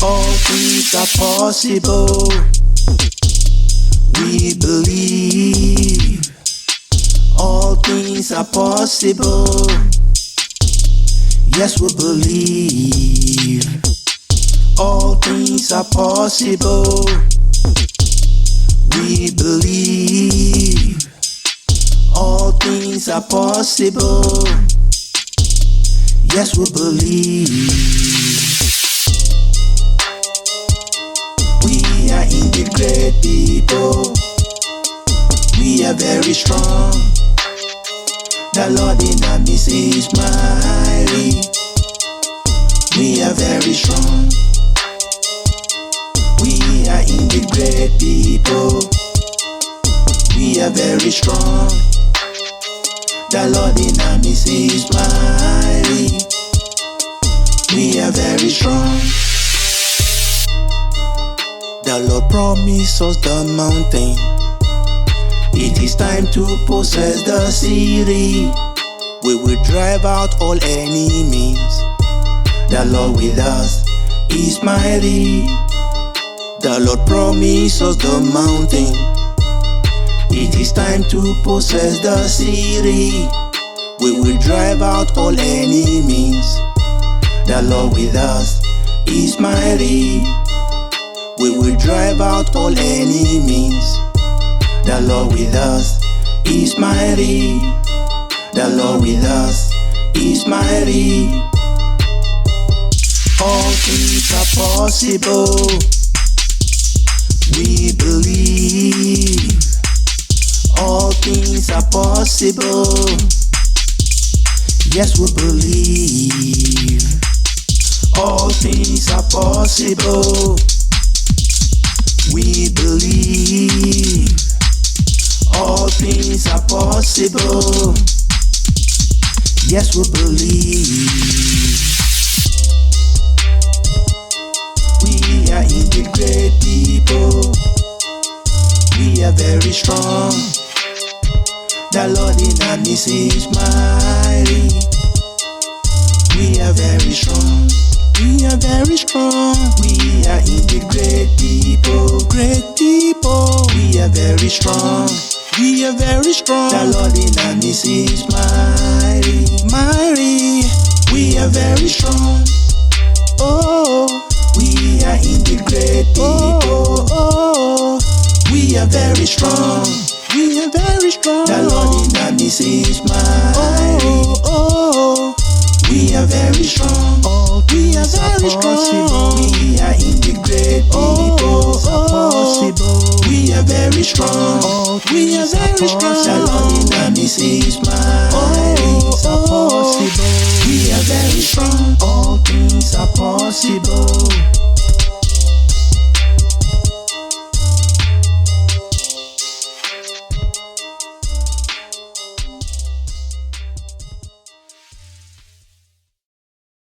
All things are possible. We believe. All things are possible. Yes, we believe. All things are possible. We believe. All things are possible. Yes, we believe. We are indeed great people. We are very strong. The Lord in our midst is mighty. We are very strong. We are indeed great people. We are very strong. The Lord in our midst is mighty. We are very strong. The Lord promised us the mountain. It is time to possess the city. We will drive out all enemies. The Lord with us is mighty. The Lord promised us the mountain. It is time to possess the city. We will drive out all enemies. The Lord with us is mighty. We will drive out all enemies. The Lord with us is mighty. The Lord with us is mighty. All things are possible. We believe. All things are possible. Yes, we believe. All things are possible. We believe. All things are possible. Yes, we believe. We are indeed great people. We are very strong. The Lord in our midst is mighty. We are very strong. We are very strong. We are indeed great people. Great people. We are very strong. We are very strong. The Lord in our midst is mighty. Mighty. We are very strong. Oh, we are indeed great people. Oh, we are very strong. We are very strong. The Lord in our midst is mighty. Oh, we are very strong. We are very strong. We are indeed great people. We are very strong. We are very strong. The Lord in our midst is mighty. We are very strong. All things